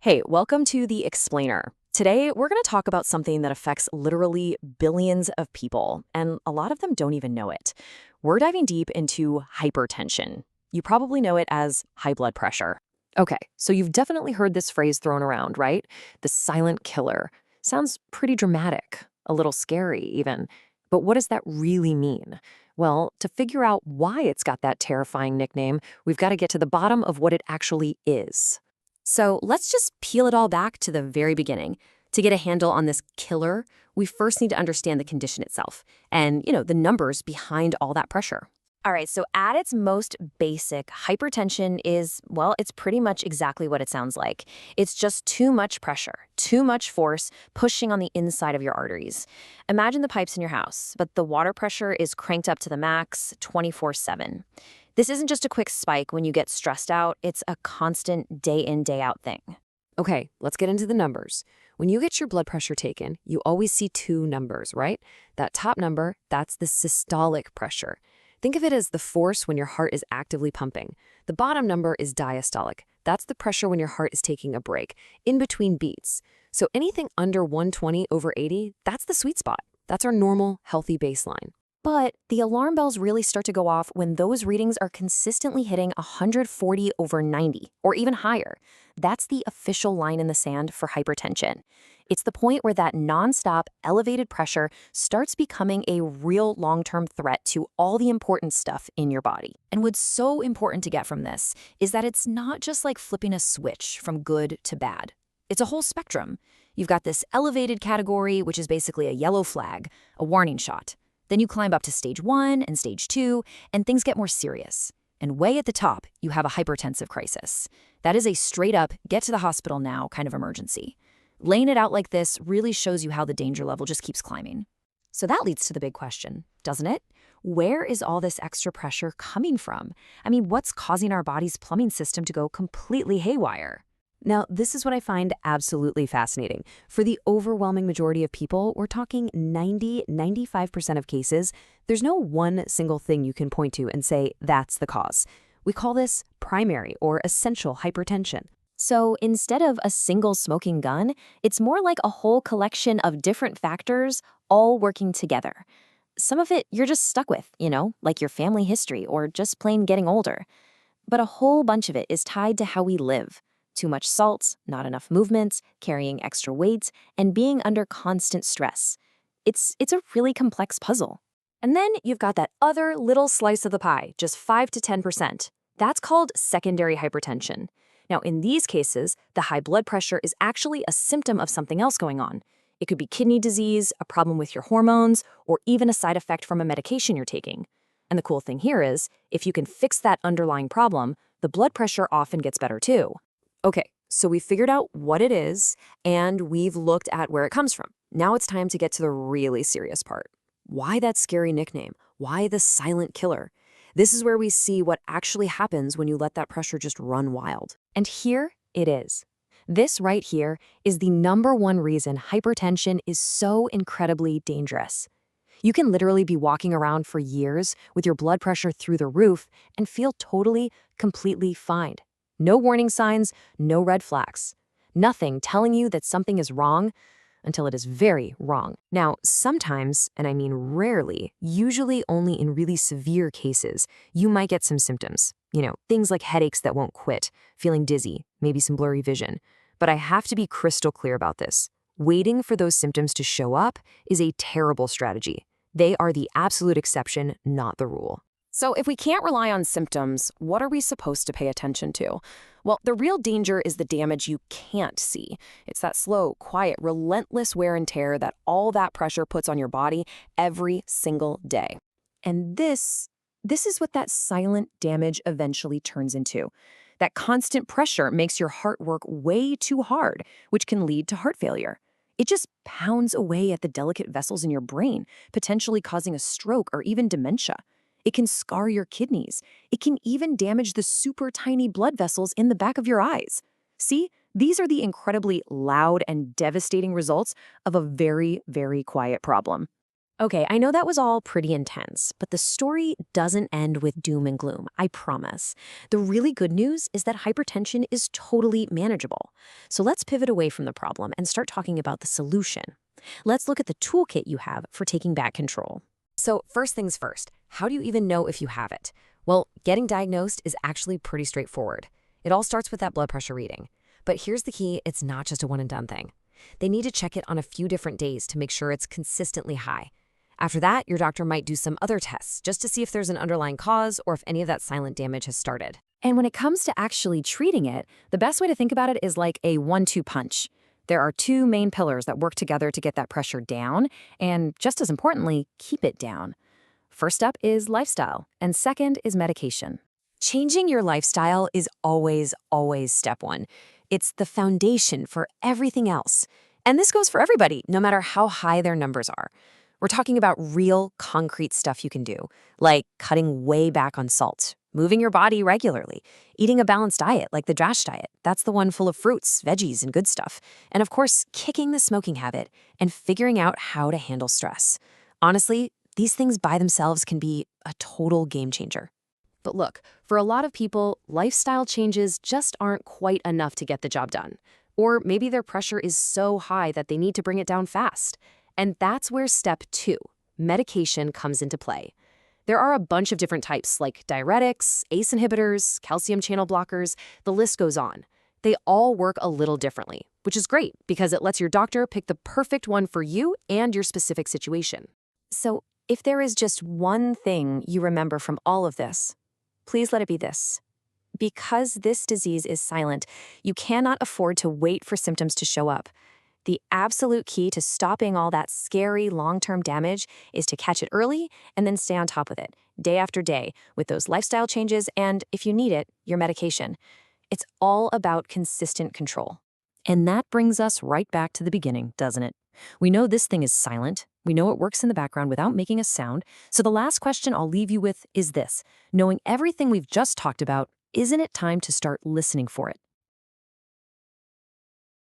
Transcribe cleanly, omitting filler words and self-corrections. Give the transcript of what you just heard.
Hey, welcome to The Explainer. Today, we're going to talk about something that affects literally billions of people, and a lot of them don't even know it. We're diving deep into hypertension. You probably know it as high blood pressure. Okay, so you've definitely heard this phrase thrown around, right? The silent killer. Sounds pretty dramatic, a little scary even. But what does that really mean? Well, to figure out why it's got that terrifying nickname, we've got to get to the bottom of what it actually is. So let's just peel it all back to the very beginning. To get a handle on this killer, we first need to understand the condition itself and, the numbers behind all that pressure. All right, so at its most basic, hypertension is, well, it's pretty much exactly what it sounds like. It's just too much pressure, too much force pushing on the inside of your arteries. Imagine the pipes in your house, but the water pressure is cranked up to the max 24/7. This isn't just a quick spike when you get stressed out, it's a constant day in, day out thing. Okay, let's get into the numbers. When you get your blood pressure taken, you always see two numbers, right? That top number, that's the systolic pressure. Think of it as the force when your heart is actively pumping. The bottom number is diastolic. That's the pressure when your heart is taking a break, in between beats. So anything under 120/80, that's the sweet spot. That's our normal, healthy baseline. But the alarm bells really start to go off when those readings are consistently hitting 140/90 or even higher. That's the official line in the sand for hypertension. It's the point where that nonstop elevated pressure starts becoming a real long-term threat to all the important stuff in your body. And what's so important to get from this is that it's not just like flipping a switch from good to bad. It's a whole spectrum. You've got this elevated category, which is basically a yellow flag, a warning shot. Then you climb up to stage 1 and stage 2, and things get more serious. And way at the top, you have a hypertensive crisis. That is a straight-up, get to the hospital now kind of emergency. Laying it out like this really shows you how the danger level just keeps climbing. So that leads to the big question, doesn't it? Where is all this extra pressure coming from? I mean, what's causing our body's plumbing system to go completely haywire? Now, this is what I find absolutely fascinating. For the overwhelming majority of people, we're talking 95% of cases, there's no one single thing you can point to and say that's the cause. We call this primary or essential hypertension. So instead of a single smoking gun, it's more like a whole collection of different factors all working together. Some of it you're just stuck with, like your family history or just plain getting older. But a whole bunch of it is tied to how we live. Too much salt, not enough movements, carrying extra weight, and being under constant stress. It's a really complex puzzle. And then you've got that other little slice of the pie, just 5 to 10%. That's called secondary hypertension. Now, in these cases, the high blood pressure is actually a symptom of something else going on. It could be kidney disease, a problem with your hormones, or even a side effect from a medication you're taking. And the cool thing here is, if you can fix that underlying problem, the blood pressure often gets better too. Okay, so we figured out what it is, and we've looked at where it comes from. Now it's time to get to the really serious part. Why that scary nickname? Why the silent killer? This is where we see what actually happens when you let that pressure just run wild. And here it is. This right here is the number one reason hypertension is so incredibly dangerous. You can literally be walking around for years with your blood pressure through the roof and feel totally, completely fine. No warning signs, no red flags. Nothing telling you that something is wrong until it is very wrong. Now, sometimes, and I mean rarely, usually only in really severe cases, you might get some symptoms. Things like headaches that won't quit, feeling dizzy, maybe some blurry vision. But I have to be crystal clear about this. Waiting for those symptoms to show up is a terrible strategy. They are the absolute exception, not the rule. So if we can't rely on symptoms, what are we supposed to pay attention to? Well, the real danger is the damage you can't see. It's that slow, quiet, relentless wear and tear that all that pressure puts on your body every single day. And this is what that silent damage eventually turns into. That constant pressure makes your heart work way too hard, which can lead to heart failure. It just pounds away at the delicate vessels in your brain, potentially causing a stroke or even dementia. It can scar your kidneys. It can even damage the super tiny blood vessels in the back of your eyes. See, these are the incredibly loud and devastating results of a very, very quiet problem. Okay, I know that was all pretty intense, but the story doesn't end with doom and gloom, I promise. The really good news is that hypertension is totally manageable. So let's pivot away from the problem and start talking about the solution. Let's look at the toolkit you have for taking back control. So first things first, how do you even know if you have it? Well, getting diagnosed is actually pretty straightforward. It all starts with that blood pressure reading. But here's the key, it's not just a one and done thing. They need to check it on a few different days to make sure it's consistently high. After that, your doctor might do some other tests just to see if there's an underlying cause or if any of that silent damage has started. And when it comes to actually treating it, the best way to think about it is like a 1-2 punch. There are two main pillars that work together to get that pressure down, and just as importantly, keep it down. First up is lifestyle, and second is medication. Changing your lifestyle is always step one. It's the foundation for everything else. And this goes for everybody, no matter how high their numbers are. We're talking about real, concrete stuff you can do, like cutting way back on salt, moving your body regularly, eating a balanced diet like the DRASH diet. That's the one full of fruits, veggies, and good stuff. And of course, kicking the smoking habit and figuring out how to handle stress. Honestly, these things by themselves can be a total game changer. But look, for a lot of people, lifestyle changes just aren't quite enough to get the job done. Or maybe their pressure is so high that they need to bring it down fast. And that's where step 2, medication, comes into play. There are a bunch of different types like diuretics, ACE inhibitors, calcium channel blockers, the list goes on. They all work a little differently, which is great because it lets your doctor pick the perfect one for you and your specific situation. So, if there is just one thing you remember from all of this, please let it be this. Because this disease is silent, you cannot afford to wait for symptoms to show up. The absolute key to stopping all that scary long-term damage is to catch it early and then stay on top of it, day after day, with those lifestyle changes and, if you need it, your medication. It's all about consistent control. And that brings us right back to the beginning, doesn't it? We know this thing is silent. We know it works in the background without making a sound. So the last question I'll leave you with is this. Knowing everything we've just talked about, isn't it time to start listening for it?